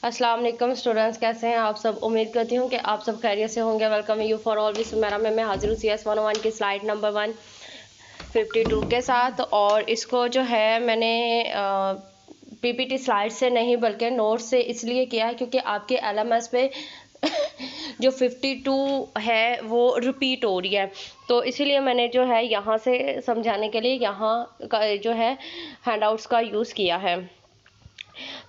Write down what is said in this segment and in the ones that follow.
अस्सलाम वालेकुम स्टूडेंट्स, कैसे हैं आप सब। उम्मीद करती हूँ कि आप सब खैरियत से होंगे। वेलकम यू फॉर ऑलवेज मेरा मैं हाजिर हूँ CS 101 की स्लाइड नंबर 152 के साथ। और इसको जो है मैंने PPT स्लाइड से नहीं बल्कि नोट से इसलिए किया है क्योंकि आपके LMS पे जो 52 है वो रिपीट हो रही है, तो इसीलिए मैंने जो है यहाँ से समझाने के लिए यहाँ का जो है हैंडआउट्स का यूज़ किया है।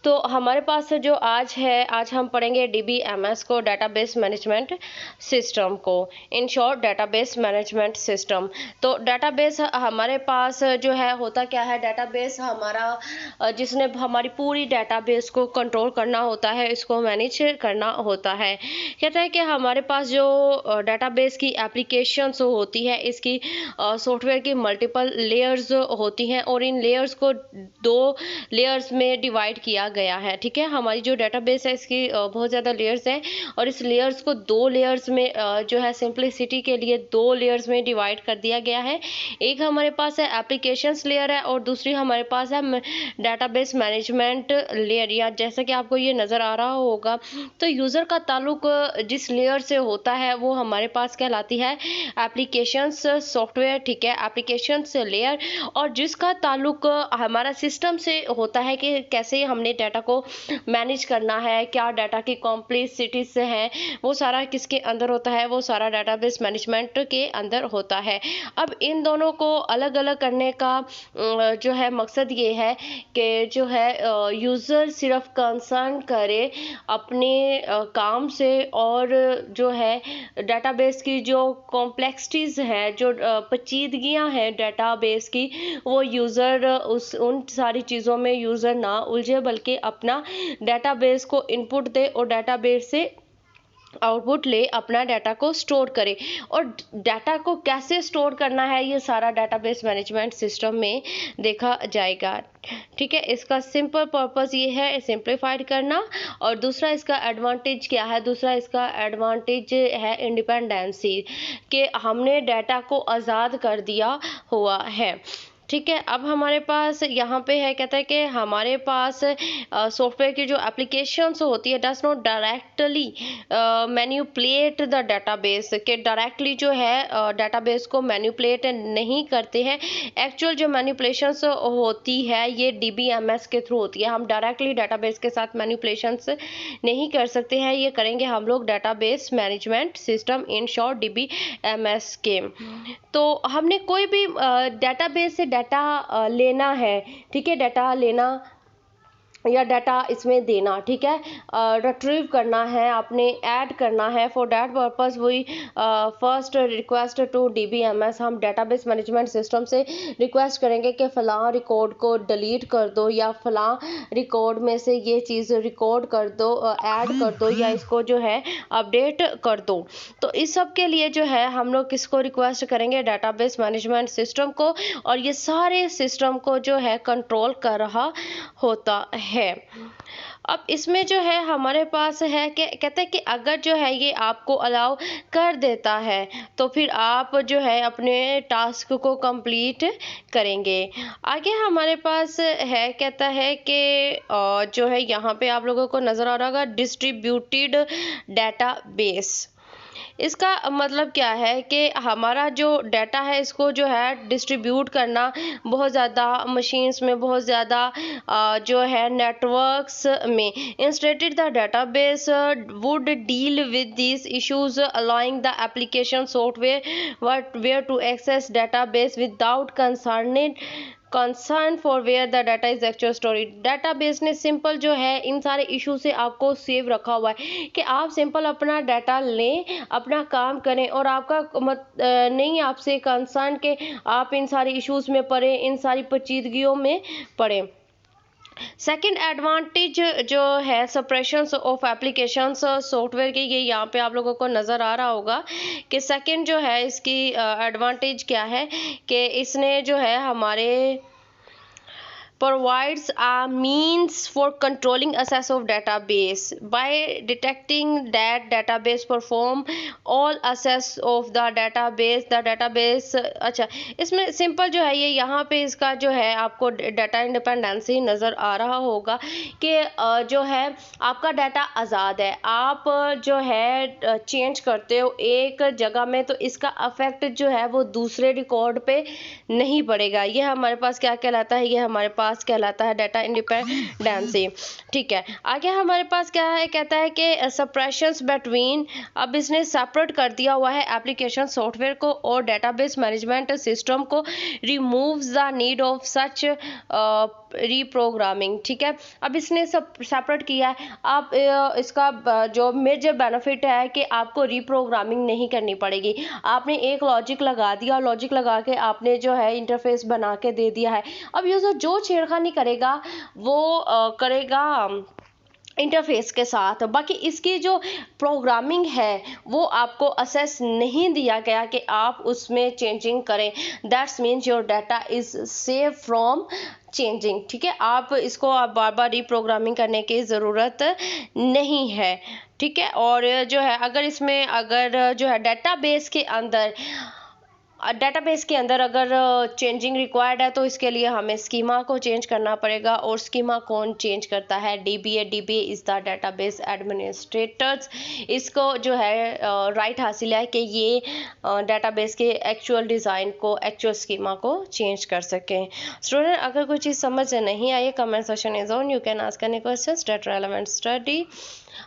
तो हमारे पास जो आज हम पढ़ेंगे DBMS को, डाटाबेस मैनेजमेंट सिस्टम को, in short database management system. तो डाटाबेस हमारे पास जो है होता क्या है, डाटाबेस हमारा जिसने हमारी पूरी डाटाबेस को कंट्रोल करना होता है, इसको मैनेज करना होता है। कहता है कि हमारे पास जो डाटाबेस की एप्लीकेशंस होती है, इसकी सॉफ्टवेयर की मल्टीपल लेयर्स होती हैं और इन लेयर्स को 2 लेयर्स में डिवाइड किया गया है। ठीक है, हमारी जो डाटाबेस है इसकी बहुत ज़्यादा लेयर्स हैं और इस लेयर्स को 2 लेयर्स में जो है सिंप्लिसिटी के लिए 2 लेयर्स में डिवाइड कर दिया गया है। एक हमारे पास है एप्लीकेशंस लेयर है और दूसरी हमारे पास है डाटाबेस मैनेजमेंट लेयर। या जैसा कि आपको ये नज़र आ रहा होगा, तो यूज़र का ताल्लुक जिस लेयर से होता है वो हमारे पास कहलाती है एप्लीकेशंस सॉफ्टवेयर। ठीक है, एप्लीकेशंस लेयर। और जिसका ताल्लुक हमारा सिस्टम से होता है कि कैसे हमने डाटा को मैनेज करना है, क्या डाटा की कॉम्प्लेक्सिटीज हैं, वो सारा किसके अंदर होता है, वो सारा डाटाबेस मैनेजमेंट के अंदर होता है। अब इन दोनों को अलग अलग करने का जो है मकसद ये है कि जो है यूज़र सिर्फ कंसर्न करे अपने काम से, और जो है डाटाबेस की जो कॉम्प्लेक्सिटीज़ हैं, जो पेचीदगियाँ हैं डाटाबेस की, वो यूज़र उन सारी चीज़ों में यूज़र ना उलझे बल्कि अपना डाटाबेस को इनपुट दे और डाटाबेस से आउटपुट ले अपना डाटा को स्टोर करे। और डाटा को कैसे स्टोर करना है ये सारा डाटाबेस मैनेजमेंट सिस्टम में देखा जाएगा। ठीक है, इसका सिंपल पर्पस ये है सिंप्लीफाइड करना। और दूसरा इसका एडवांटेज क्या है, दूसरा इसका एडवांटेज है इंडिपेंडेंसी, कि हमने डाटा को आज़ाद कर दिया हुआ है। ठीक है, अब हमारे पास यहाँ पे है, कहता है कि हमारे पास सॉफ्टवेयर की जो एप्लीकेशंस होती है does not directly manipulate the database, के डायरेक्टली जो है डाटाबेस को मैन्युपुलेट नहीं करते हैं। एक्चुअल जो मैन्युपुलेशंस होती है ये DBMS के थ्रू होती है। हम डायरेक्टली डाटाबेस के साथ मैन्युपुलेशंस नहीं कर सकते हैं, ये करेंगे हम लोग database management system, in short DBMS के। तो हमने कोई भी डाटाबेस से डाटा लेना है, ठीक है, डाटा लेना या डाटा इसमें देना, ठीक है, रिट्रीव करना है, आपने ऐड करना है। फॉर डैट पर्पस वही फर्स्ट रिक्वेस्ट टू DBMS, हम डाटाबेस मैनेजमेंट सिस्टम से रिक्वेस्ट करेंगे कि फ़लाँ रिकॉर्ड को डिलीट कर दो, या फ़लाँ रिकॉर्ड में से ये चीज़ रिकॉर्ड कर दो, ऐड कर दो, या इसको जो है अपडेट कर दो। तो इस सब के लिए जो है हम लोग किसको रिक्वेस्ट करेंगे, डाटाबेस मैनेजमेंट सिस्टम को। और ये सारे सिस्टम को जो है कंट्रोल कर रहा होता है। अब इसमें जो है हमारे पास है कि कहते हैं कि अगर जो है ये आपको अलाउ कर देता है तो फिर आप जो है अपने टास्क को कंप्लीट करेंगे। आगे हमारे पास है, कहता है कि जो है यहाँ पे आप लोगों को नज़र आ रहा होगा डिस्ट्रीब्यूटेड डाटाबेस। इसका मतलब क्या है कि हमारा जो डाटा है इसको जो है डिस्ट्रीब्यूट करना बहुत ज़्यादा मशीन्स में, बहुत ज़्यादा जो है नेटवर्क्स में। Instead the database would deal with these issues, allowing the application software where to access database without concern for where the data is actually stored। Database ने सिंपल जो है इन सारे इशू से आपको सेव रखा हुआ है कि आप सिंपल अपना डाटा लें, अपना काम करें, और आपका नहीं आपसे कंसर्न के आप इन सारे इश्यूज में पड़े, इन सारी पेचीदगियों में पड़े। सेकेंड एडवांटेज जो है सप्रेशन ऑफ एप्लीकेशंस सॉफ्टवेयर की, ये यहाँ पे आप लोगों को नज़र आ रहा होगा कि सेकेंड जो है इसकी एडवांटेज क्या है कि इसने जो है हमारे provides a means for controlling access of database by detecting that database perform all access of the database अच्छा, इसमें सिंपल जो है ये यहाँ पे इसका जो है आपको डाटा इंडिपेंडेंसी नज़र आ रहा होगा कि जो है आपका डाटा आज़ाद है, आप जो है चेंज करते हो एक जगह में तो इसका अफेक्ट जो है वो दूसरे रिकॉर्ड पे नहीं पड़ेगा। ये हमारे पास क्या कहलाता है, ये हमारे पास कहलाता है डाटा इंडिपेंडेंसी। ठीक है, आगे हमारे पास क्या है, कहता है कि सप्रेशंस बिटवीन, अब इसने सेपरेट कर दिया हुआ है एप्लीकेशन सॉफ्टवेयर को और डेटाबेस मैनेजमेंट सिस्टम को, removes the need of such reprogramming. ठीक है, अब इसने सब सेपरेट किया है। आप इसका जो मेजर बेनिफिट है कि आपको रीप्रोग्रामिंग नहीं करनी पड़ेगी। आपने एक लॉजिक लगा दिया, लॉजिक लगा के आपने जो है इंटरफेस बना के दे दिया है। अब यूज़र जो छेड़खानी करेगा वो करेगा इंटरफेस के साथ, बाकी इसकी जो प्रोग्रामिंग है वो आपको असेस नहीं दिया गया कि आप उसमें चेंजिंग करें। That's means your data is safe from changing. ठीक है, आप इसको आप बार बार रीप्रोग्रामिंग करने की ज़रूरत नहीं है। ठीक है, और जो है अगर इसमें अगर जो है डेटाबेस के अंदर अगर चेंजिंग रिक्वायर्ड है तो इसके लिए हमें स्कीमा को चेंज करना पड़ेगा। और स्कीमा कौन चेंज करता है, dBA is the database administrators. इसको जो है राइट हासिल है कि ये डेटाबेस के एक्चुअल डिज़ाइन को, एक्चुअल स्कीमा को चेंज कर सकें। स्टूडेंट, अगर कोई चीज़ समझ नहीं आई, comment section is on, you can ask any questions that relevant study.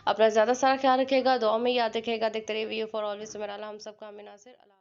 अपना ज़्यादा सारा ख्याल रखेगा, दुआ में याद रखेगा। देखते रहिए वीडियो फॉर ऑलवेज। मेरा नाम सबका अमीना से।